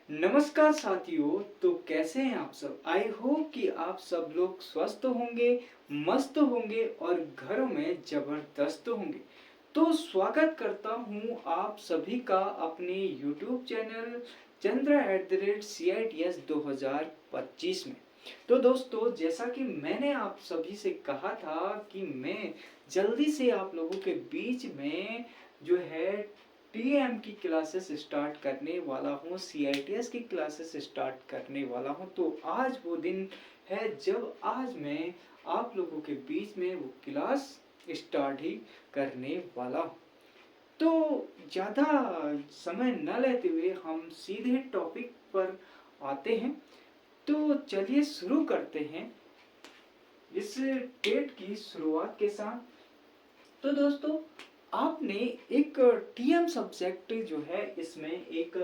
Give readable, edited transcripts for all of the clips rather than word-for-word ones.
नमस्कार साथियों। तो कैसे हैं आप सब? आई होप कि आप सब लोग स्वस्थ होंगे, मस्त होंगे और घरों में जबरदस्त होंगे। तो स्वागत करता हूं आप सभी का अपने YouTube चैनल चंद्रा @CITS 2025 में। तो दोस्तों, जैसा कि मैंने आप सभी से कहा था कि मैं जल्दी से आप लोगों के बीच में जो है टीएम की क्लासेस स्टार्ट करने वाला हूँ, सीआईटीएस की क्लासेस स्टार्ट करने वाला हूँ। तो आज वो दिन है जब आज मैं आप लोगों के बीच में वो क्लास स्टार्ट ही करने वाला हूँ। तो ज़्यादा समय न लेते हुए हम सीधे टॉपिक पर आते हैं। तो चलिए शुरू करते हैं इस टेट की शुरुआत के साथ। तो दोस्तों, आपने एक टीएम सब्जेक्ट जो है, इसमें एक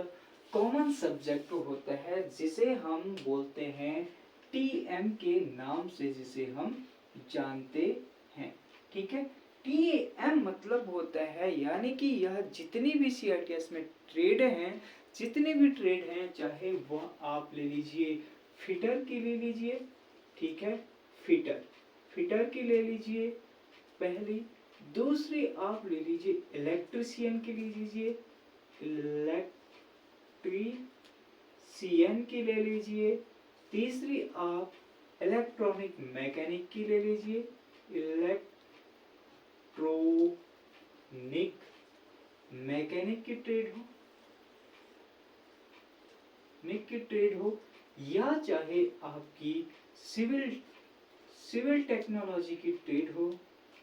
कॉमन सब्जेक्ट होता है जिसे हम बोलते हैं टीएम के नाम से, जिसे हम जानते हैं। ठीक है, टीएम मतलब होता है यानी कि यह जितनी भी सीआईटीएस में ट्रेड हैं, जितने भी ट्रेड हैं, चाहे वह आप ले लीजिए फिटर की ले लीजिए। ठीक है, फिटर फिटर की ले लीजिए पहली। दूसरी आप ले लीजिए इलेक्ट्रिशियन की ले लीजिए, इलेक्ट्रीशियन की ले लीजिए। तीसरी आप इलेक्ट्रॉनिक मैकेनिक की ले लीजिए, इलेक्ट्रॉनिक मैकेनिक की ट्रेड हो, या चाहे आपकी सिविल सिविल टेक्नोलॉजी की ट्रेड हो,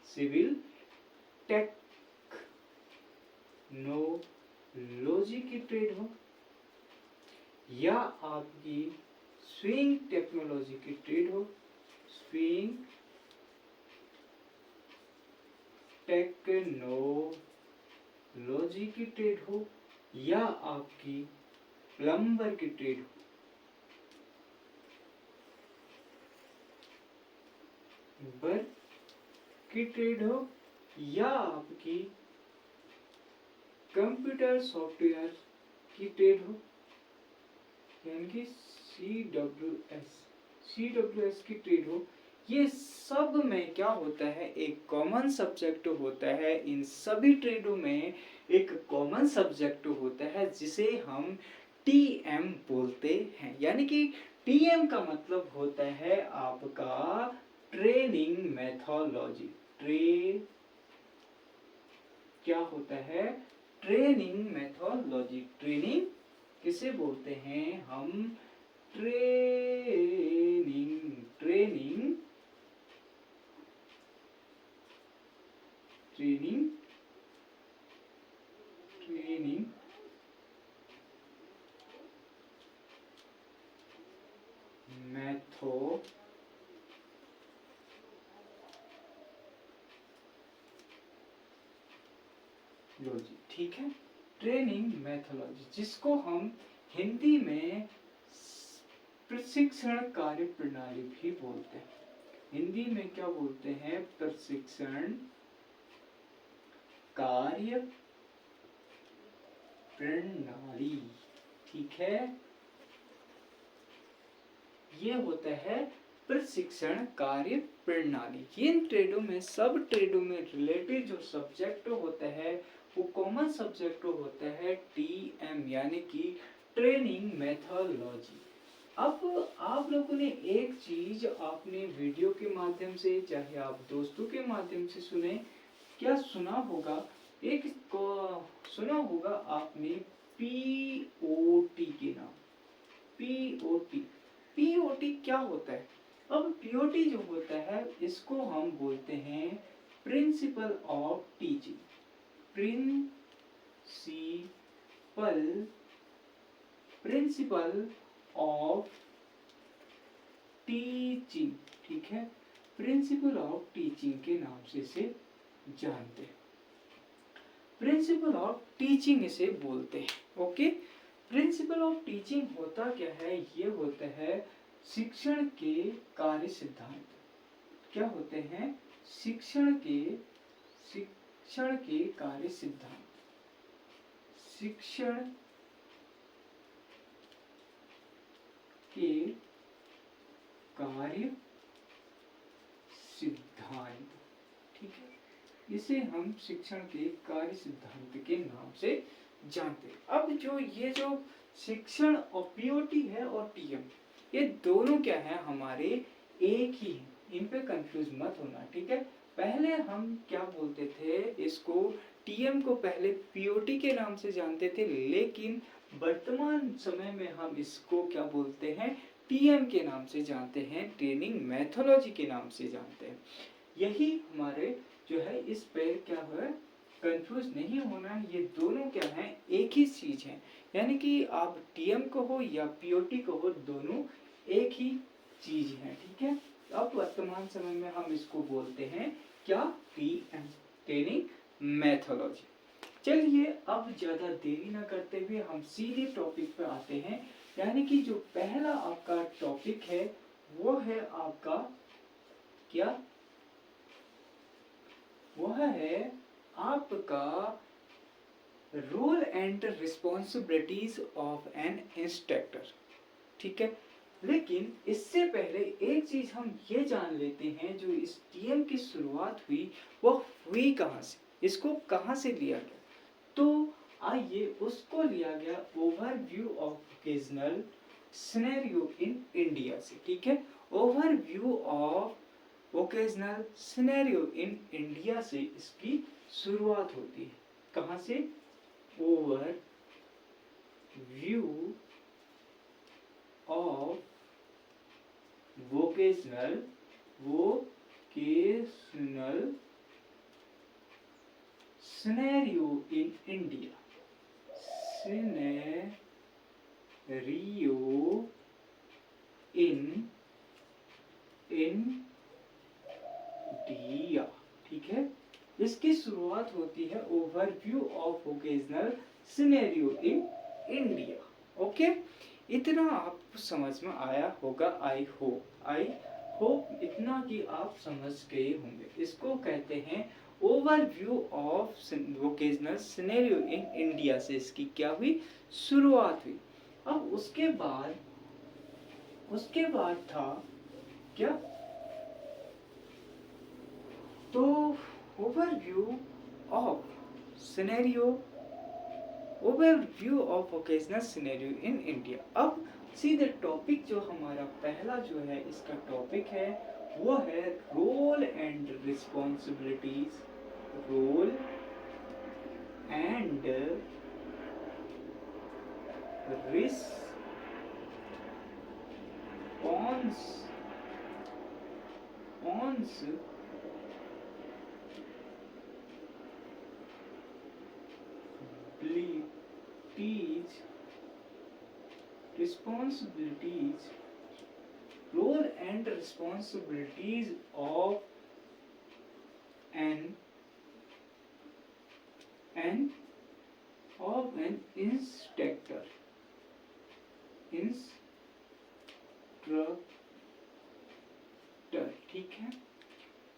सिविल टेक्नोलॉजी की ट्रेड हो, या आपकी स्विंग टेक्नोलॉजी की ट्रेड हो, स्विंग टेक्नोलॉजी की ट्रेड हो, या आपकी प्लम्बर की ट्रेड हो, बर की ट्रेड हो, या आपकी कंप्यूटर सॉफ्टवेयर की ट्रेड हो, यानी कि सीडब्ल्यूएस की ट्रेड हो। ये सब में क्या होता है, एक कॉमन सब्जेक्ट होता है। इन सभी ट्रेडों में एक कॉमन सब्जेक्ट होता है जिसे हम टीएम बोलते हैं। यानी कि टीएम का मतलब होता है आपका ट्रेनिंग मेथोडोलॉजी। क्या होता है? Training methodology. ट्रेनिंग किसे बोलते हैं हम? Training training training training methodology. ठीक है, ट्रेनिंग मेथोडोलॉजी, जिसको हम हिंदी में प्रशिक्षण कार्य प्रणाली भी बोलते हैं। हिंदी में क्या बोलते हैं? प्रशिक्षण कार्य प्रणाली। ठीक है, ये होता है प्रशिक्षण कार्य प्रणाली। इन ट्रेडों में, सब ट्रेडों में रिलेटेड जो सब्जेक्ट होता है वो कॉमन सब्जेक्ट होता है टीएम, यानी कि ट्रेनिंग मेथोडोलॉजी। अब आप लोगों ने एक चीज आपने वीडियो के माध्यम से, चाहे आप दोस्तों के माध्यम से सुने, क्या सुना होगा? एक को सुना होगा आपने पीओटी के नाम। पीओटी पीओटी क्या होता है? अब पीओटी जो होता है, इसको हम बोलते हैं principle of teaching. Principle principle of teaching. ठीक है, प्रिंसिपल ऑफ टीचिंग के नाम से इसे जानते हैं। प्रिंसिपल ऑफ टीचिंग इसे बोलते हैं। ओके, प्रिंसिपल ऑफ टीचिंग होता क्या है? ये होता है शिक्षण के कार्य सिद्धांत। क्या होते हैं? शिक्षण के कार्य सिद्धांत। शिक्षण के कार्य सिद्धांत, ठीक है, इसे हम शिक्षण के कार्य सिद्धांत के नाम से जानते हैं। अब ये जो शिक्षण और पीओटी है और टीएम, ये दोनों क्या है, हमारे एक ही है, इन पे कंफ्यूज मत होना, ठीक है। पहले हम क्या बोलते थे, इसको टीएम को पहले पीओटी के नाम से जानते थे, लेकिन वर्तमान समय में हम इसको क्या बोलते हैं, टीएम के नाम से जानते हैं, ट्रेनिंग मैथोलॉजी के नाम से जानते हैं। यही हमारे जो है, इस पे क्या है, कंफ्यूज नहीं होना है, ये दोनों क्या है, एक ही चीज है। यानी कि आप टीएम को हो या पीओटी को हो, दोनों एक ही चीज है, ठीक है। अब वर्तमान समय में हम इसको बोलते हैं क्या, टीएम, ट्रेनिंग मैथोलॉजी। चलिए अब ज्यादा देरी ना करते हुए हम सीधे टॉपिक पे आते हैं। यानी कि जो पहला आपका टॉपिक है वो है आपका क्या, वह है आपका role and responsibilities of an instructor, ठीक है। लेकिन इससे पहले एक चीज हम ये जान लेते हैं, जो इस टीएम की शुरुआत हुई वो हुई कहाँ से, इसको कहाँ से लिया गया। तो आइए उसको लिया गया overview of vocational scenario in India से, ठीक है। Overview of vocational scenario in India से इसकी शुरुआत होती है। कहाँ से, over view of vocational scenario in India, scenario in India, ठीक है। इसकी शुरुआत होती है overview of vocational scenario in India, okay. इतना आपको समझ में आया होगा, आई होप इतना कि आप समझ गए होंगे। इसको कहते हैं overview of vocational scenario in India से इसकी क्या हुई, शुरुआत हुई। अब उसके बाद था क्या, तो overview of vocational scenario in India. अब सीधे टॉपिक जो हमारा पहला जो है, इसका टॉपिक है वो है role and responsibilities, role and responsibilities, role and responsibilities of an instructor, ठीक है।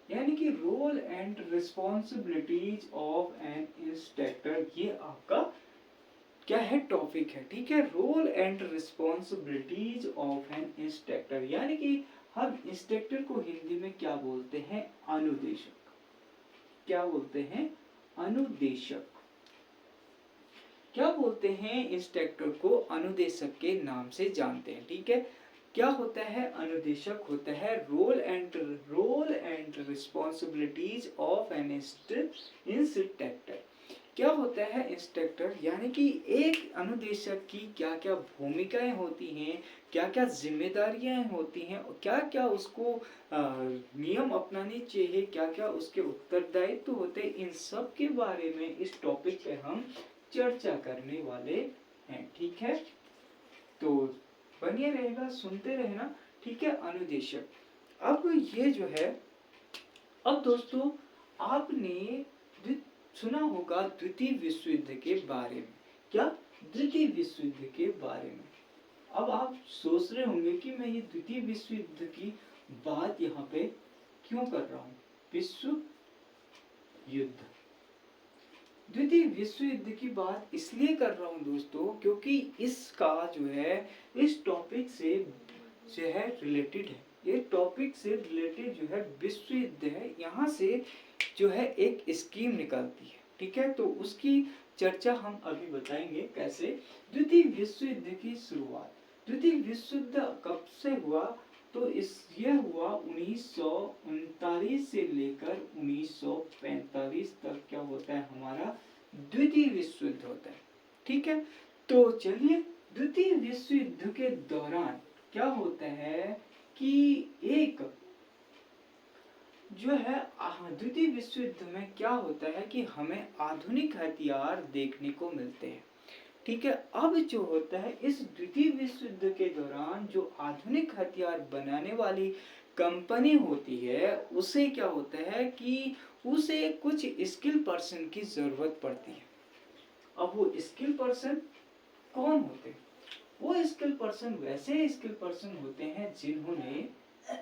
यानी कि role and responsibilities of an instructor, ये आपका क्या है, टॉपिक है, ठीक है। Role and responsibilities of an instructor, यानी कि हम इंस्ट्रक्टर को हिंदी में क्या बोलते हैं, अनुदेशक। क्या बोलते हैं, अनुदेशक। क्या बोलते हैं, इंस्ट्रक्टर को अनुदेशक के नाम से जानते हैं, ठीक है। क्या होता है, अनुदेशक होता है role and responsibilities of an instructor. क्या होता है इंस्ट्रक्टर, यानी कि एक अनुदेशक की क्या क्या भूमिकाएं होती हैं, क्या क्या जिम्मेदारियां होती हैं, क्या क्या उसको नियम अपनाने चाहिए, क्या क्या उसके उत्तरदायित्व होते हैं, इन सब के बारे में इस टॉपिक पे हम चर्चा करने वाले हैं, ठीक है। तो बनिए रहेगा, सुनते रहना, ठीक है। अनुदेशक, अब ये जो है, अब दोस्तों आपने सुना होगा द्वितीय विश्व युद्ध के बारे में। क्या, द्वितीय विश्व युद्ध के बारे में। अब आप सोच रहे होंगे कि मैं ये द्वितीय विश्व युद्ध की बात यहाँ पे क्यों कर रहा हूँ। विश्व युद्ध, द्वितीय विश्व युद्ध की बात इसलिए कर रहा हूँ दोस्तों क्योंकि इसका जो है इस टॉपिक से जो है रिलेटेड है। ये टॉपिक से रिलेटेड जो है विश्व युद्ध है, यहाँ से जो है एक स्कीम निकलती है। ठीक है, तो उसकी चर्चा हम अभी बताएंगे कैसे। द्वितीय विश्व युद्ध की शुरुआत, द्वितीय विश्व युद्ध कब से हुआ, तो ये हुआ 1939 से लेकर 1945 तक क्या होता है हमारा द्वितीय विश्व युद्ध होता है। ठीक है, तो चलिए द्वितीय विश्व युद्ध के दौरान क्या होता है कि एक जो है द्वितीय विश्व युद्ध में क्या होता है कि हमें आधुनिक हथियार देखने को मिलते हैं। ठीक है, अब जो होता है इस द्वितीय विश्व युद्ध के दौरान जो आधुनिक हथियार बनाने वाली कंपनी होती है उसे क्या होता है कि उसे कुछ स्किल पर्सन की जरूरत पड़ती है। अब वो स्किल पर्सन कौन होते हैं? वो स्किल पर्सन वैसे स्किल पर्सन होते हैं जिन्होंने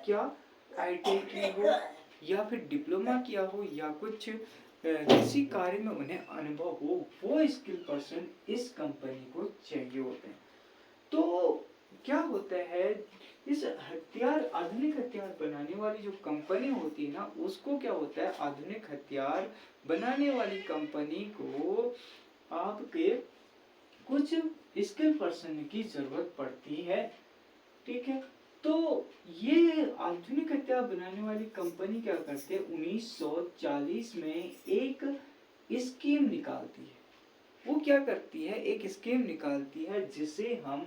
क्या आईटीआई की हो या फिर डिप्लोमा किया हो या कुछ किसी कार्य में उन्हें अनुभव हो, वो स्किल पर्सन इस कंपनी को चाहिए होते हैं। तो क्या होता है इस हथियार आधुनिक हथियार बनाने वाली जो कंपनी होती है ना उसको क्या होता है आधुनिक हथियार बनाने वाली कंपनी को आपके कुछ स्किल पर्सन की जरूरत पड़ती है। ठीक है, तो ये आधुनिक हथियार बनाने वाली कंपनी क्या करती है 1940 में एक स्कीम निकालती है। वो क्या करती है एक स्कीम निकालती है जिसे हम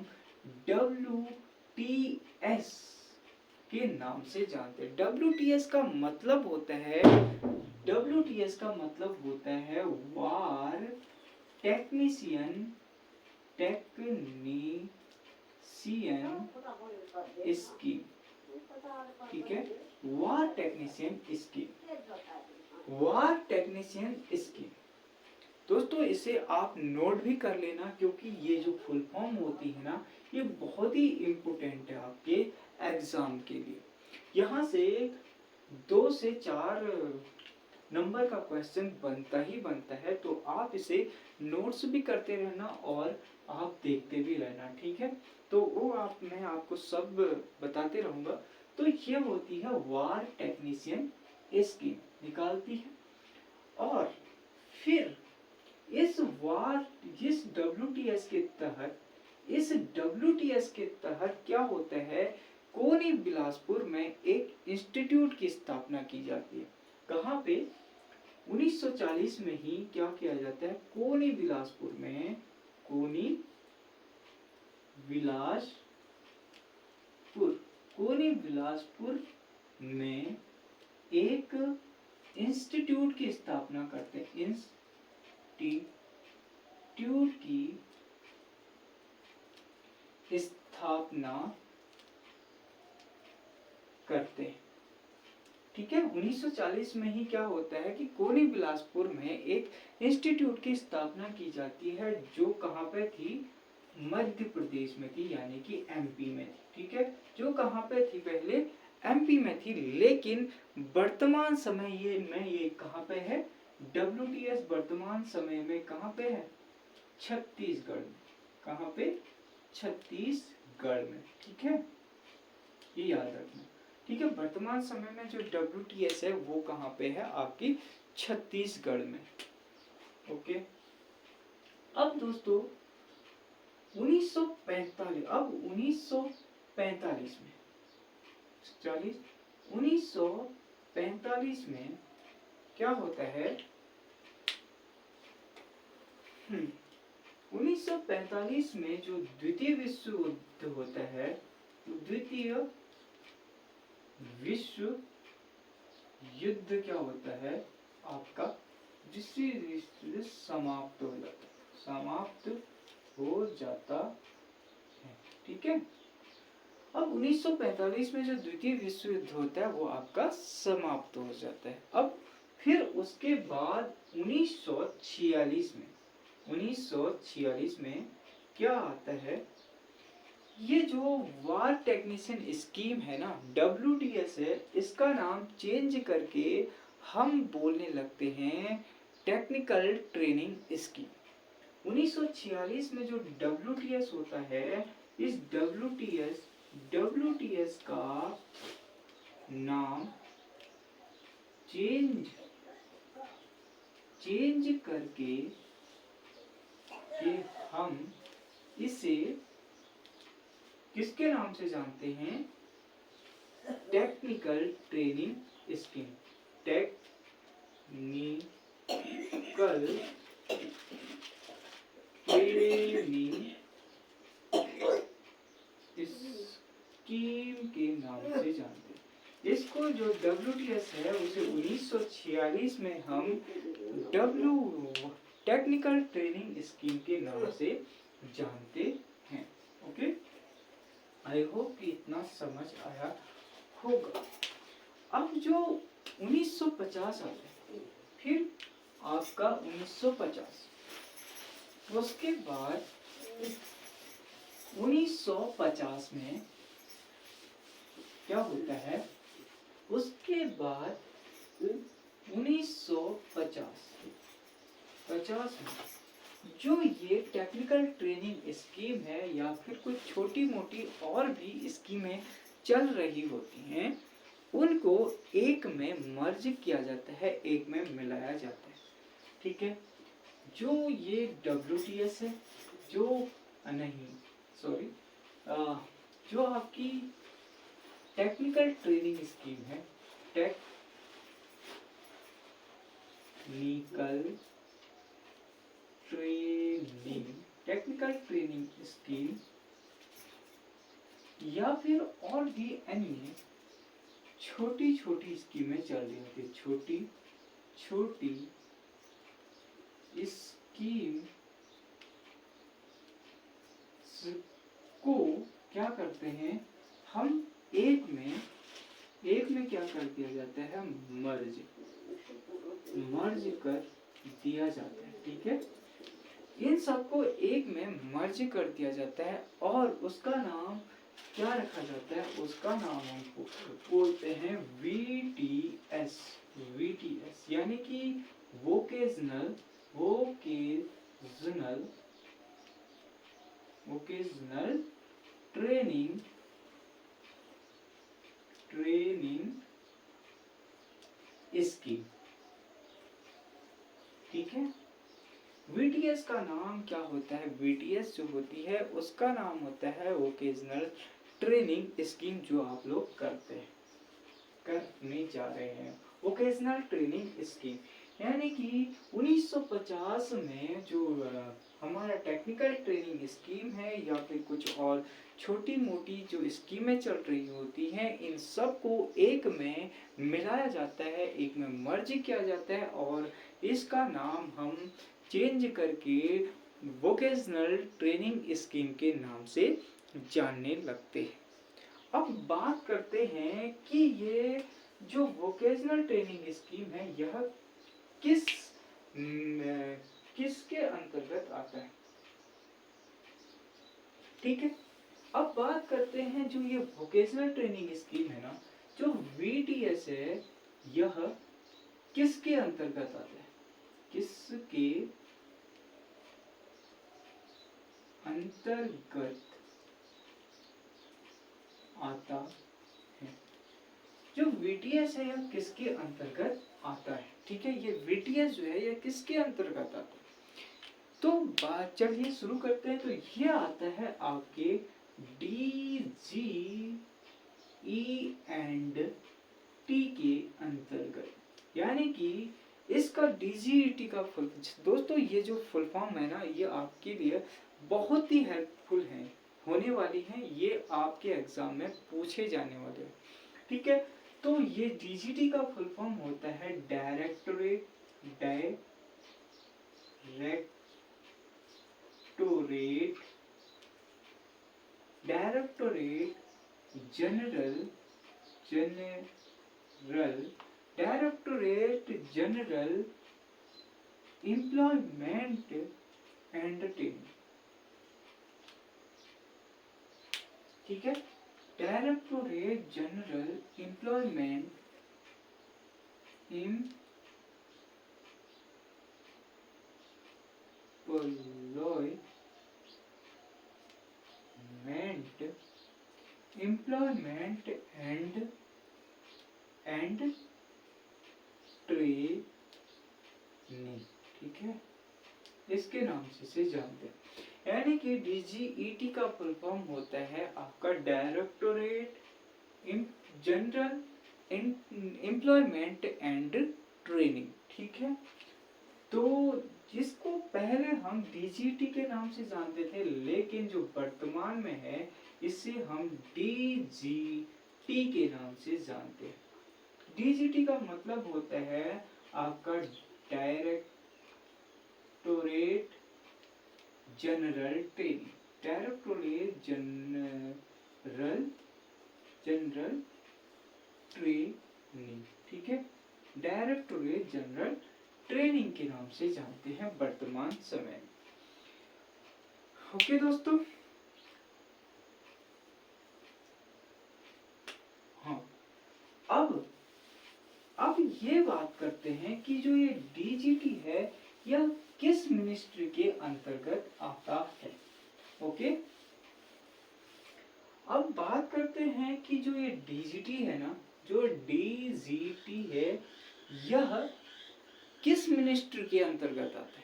WTS के नाम से जानते हैं। WTS का मतलब होता है वार टेक्नीशियन स्कीम। ठीक है, वार टेक्नीशियन स्कीम। दोस्तों इसे आप नोट भी कर लेना क्योंकि ये जो फुल फॉर्म होती है ना ये बहुत ही इम्पोर्टेंट है आपके एग्जाम के लिए। यहाँ से 2 से 4 नंबर का क्वेश्चन बनता ही बनता है, तो आप इसे नोट्स भी करते रहना और आप देखते भी रहना। ठीक है, तो वो मैं आपको सब बताते रहूंगा। तो ये होती है वार टेक्नीशियन स्कीम निकालती है और फिर इस WTS के तहत क्या होता है कोनी बिलासपुर में एक इंस्टीट्यूट की स्थापना की जाती है। कहाँ पे 1940 में ही क्या किया जाता है कोनी बिलासपुर में एक इंस्टीट्यूट की स्थापना करते हैं। इंस्टीट्यूट की स्थापना करते हैं। ठीक है, 1940 में ही क्या होता है कि कोनी बिलासपुर में एक इंस्टीट्यूट की स्थापना की जाती है जो कहाँ पे थी मध्य प्रदेश में थी यानी कि एमपी में थी। ठीक है, जो कहाँ पे थी पहले एमपी में थी, लेकिन वर्तमान समय ये कहाँ पे है WTS वर्तमान समय में कहाँ पे है छत्तीसगढ़ में। कहाँ पे छत्तीसगढ़ में। ठीक है, ये याद रखना। ठीक है, वर्तमान समय में जो WTS है वो कहाँ पे है आपकी छत्तीसगढ़ में। ओके, अब दोस्तों 1945 में 1945 में क्या होता है 1945 में जो द्वितीय विश्व युद्ध होता है, द्वितीय विश्व युद्ध क्या होता है आपका समाप्त हो जाता है। ठीक है, अब 1945 में जो द्वितीय विश्व युद्ध होता है वो आपका समाप्त हो जाता है। अब फिर उसके बाद 1946 में क्या आता है ये जो वार टेक्नीशियन स्कीम है ना WTS है, इसका नाम चेंज करके हम बोलने लगते हैं टेक्निकल ट्रेनिंग स्कीम। 1946 में जो WTS होता है, इस WTS का नाम चेंज करके कि हम इसे किसके नाम से जानते हैं? Technical training scheme. Technical training scheme के नाम से जानते हैं। इसको जो WTS है उसे 1946 में हम टेक्निकल ट्रेनिंग स्कीम के नाम से जानते हैं। ओके, आई होप कि इतना समझ आया होगा। अब जो 1950 आता है, फिर आपका 1950, उसके बाद 1950 में क्या होता है? उसके बाद 1950 में जो ये टेक्निकल ट्रेनिंग स्कीम है या फिर कुछ छोटी मोटी और भी स्कीमें चल रही होती हैं, उनको एक में मर्ज किया जाता है, एक में मिलाया जाता है। ठीक है, जो ये WTS है, जो जो आपकी टेक्निकल ट्रेनिंग स्कीम है, टेक्निकल ट्रेनिंग स्कीम या फिर और भी अन्य छोटी छोटी स्कीमें चल रही होती है। छोटी स्कीम को क्या करते हैं हम? एक में क्या कर दिया जाता है? मर्ज कर दिया जाता है। ठीक है, इन सबको एक में मर्ज कर दिया जाता है और उसका नाम क्या रखा जाता है? उसका नाम हम बोलते हैं VTS, यानी कि वोकेशनल ट्रेनिंग स्कीम। ठीक है, VTS का नाम क्या होता है? VTS जो होती है उसका नाम होता है वोकेशनल ट्रेनिंग स्कीम, जो आप लोग करने जा रहे हैं। वोकेशनल ट्रेनिंग स्कीम यानी कि 1950 में जो हमारा टेक्निकल ट्रेनिंग स्कीम है या फिर कुछ और छोटी मोटी जो स्कीमें चल रही होती हैं, इन सब को एक में मिलाया जाता है, एक में मर्ज किया जाता है और इसका नाम हम चेंज करके वोकेशनल ट्रेनिंग स्कीम के नाम से जानने लगते हैं। अब बात करते हैं कि ये जो वोकेशनल ट्रेनिंग स्कीम है यह किसके अंतर्गत आता है? ठीक है, अब बात करते हैं जो ये वोकेशनल ट्रेनिंग स्कीम है ना, जो VTS है, यह किसके अंतर्गत आता है? किसके अंतर्गत आता है? जो VTS है यह किसके अंतर्गत आता है? ठीक है, ये VTS जो है यह किसके अंतर्गत आता है? तो बात चलिए शुरू करते हैं। तो ये आता है आपके DGET के अंतर्गत, यानी कि इसका DGET का फुल, दोस्तों ये जो फुल फॉर्म है ना, ये आपके लिए बहुत ही हेल्पफुल है, होने वाली है, ये आपके एग्जाम में पूछे जाने वाले हैं। ठीक है, तो ये DGT का फुल फॉर्म होता है directorate general employment and training. ठीक है, directorate general employment employment and training, ठीक है, इसके नाम से इसे जानते हैं। यानी कि डीजीईटी का फुल फॉर्म होता है आपका directorate general employment and training, ठीक है। तो जिसको पहले हम डीजीटी के नाम से जानते थे, लेकिन जो वर्तमान में है इसे हम डीजीटी के नाम से जानते हैं। डीजीटी का मतलब होता है आपका directorate general training, directorate general training, ठीक है, डायरेक्टोरेट जनरल ट्रेनिंग के नाम से जानते हैं वर्तमान समय में। ओके दोस्तों, हाँ, अब ये बात करते हैं कि जो ये डीजीटी है यह किस मिनिस्ट्री के अंतर्गत आता है। ओके, अब बात करते हैं कि जो ये डीजीटी है ना, जो डीजीटी है यह किस मिनिस्ट्री के अंतर्गत आता है।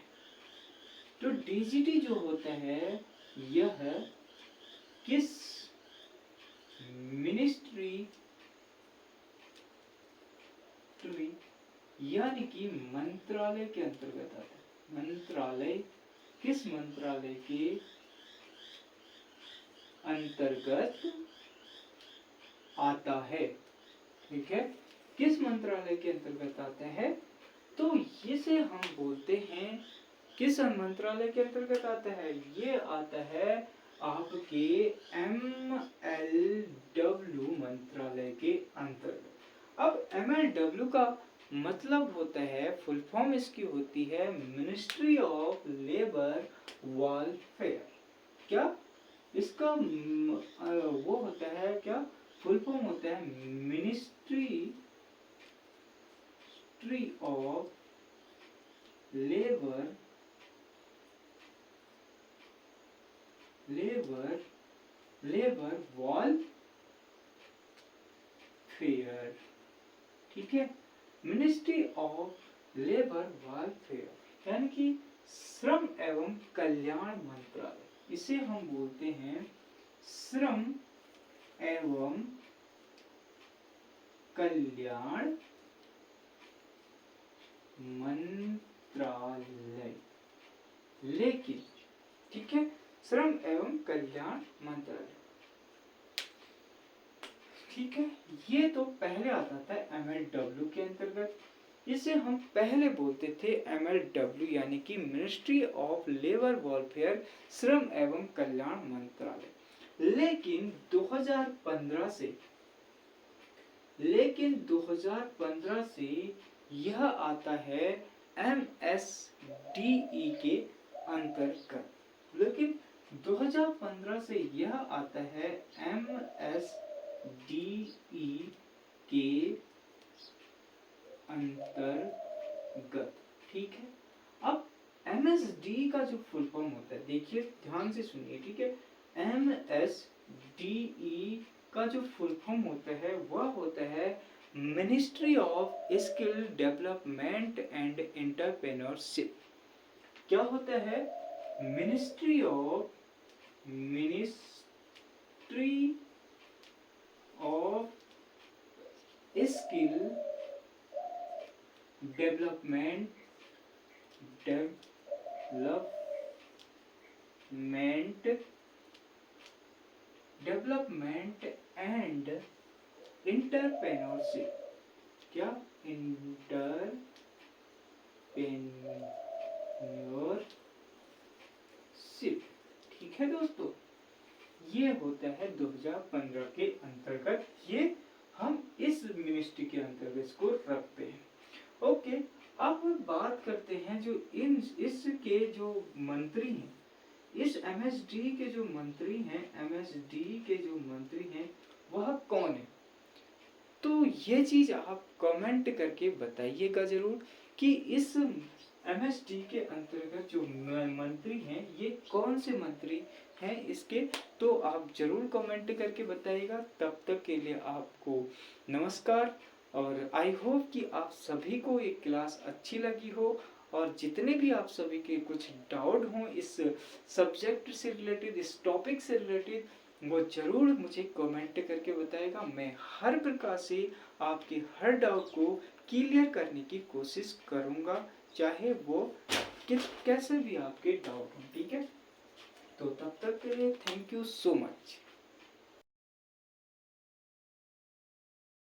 तो डीजीटी जो होता है यह किस मिनिस्ट्री यानी कि मंत्रालय के अंतर्गत आता है। मंत्रालय, किस मंत्रालय के अंतर्गत आता है, ठीक है, किस मंत्रालय के अंतर्गत आता है। तो इसे हम बोलते हैं, किस मंत्रालय के अंतर्गत आता है, ये आता है आपके MLW मंत्रालय के अंतर्गत। अब MLW का मतलब होता है, फुल फॉर्म इसकी होती है मिनिस्ट्री ऑफ लेबर वेलफेयर। क्या इसका वो होता है, क्या फुल फॉर्म होता है मिनिस्ट्री ऑफ लेबर वेलफेयर, ठीक है, मिनिस्ट्री ऑफ लेबर वेलफेयर यानी कि श्रम एवं कल्याण मंत्रालय। इसे हम बोलते हैं श्रम एवं कल्याण मंत्रालय, लेकिन ठीक है, श्रम एवं कल्याण मंत्रालय, ठीक है। ये तो पहले आता था MLW के अंतर्गत। इसे हम पहले बोलते थे MLW यानी कि मिनिस्ट्री ऑफ लेबर वेलफेयर, श्रम एवं कल्याण मंत्रालय। लेकिन 2015 से यह आता है MSDE के अंतर्गत। लेकिन 2015 से यह आता है MSDE के अंतर्गत, ठीक है। अब MSD का जो फुल फॉर्म होता है, देखिए ध्यान से सुनिए, ठीक है। MSDE का जो फुल फॉर्म होता है वह होता है ministry of skill development and entrepreneurship. क्या होता है, ministry of skill development and entrepreneurship. क्या, एंटरप्रेन्योरशिप, ठीक है दोस्तों। ये होता है 2015 के अंतर्गत, ये हम इस मिनिस्ट्री के अंतर्गत इसको रखते हैं। ओके, अब बात करते हैं जो इसके जो मंत्री हैं, इस MSD के जो मंत्री हैं वह कौन है। तो ये चीज आप कमेंट करके बताइएगा जरूर कि इस एमएसटी के अंतर्गत जो मंत्री हैं ये कौन से मंत्री हैं इसके, तो आप जरूर कमेंट करके बताइएगा। तब तक के लिए आपको नमस्कार, और आई होप कि आप सभी को ये क्लास अच्छी लगी हो, और जितने भी आप सभी के कुछ डाउट हों इस सब्जेक्ट से रिलेटेड, इस टॉपिक से रिलेटेड, वो जरूर मुझे कमेंट करके बताएगा। मैं हर प्रकार से आपके हर डाउट को क्लियर करने की कोशिश करूँगा, चाहे वो कैसे भी आपके डाउट हो। ठीक है, तो तब तक के लिए थैंक यू सो मच।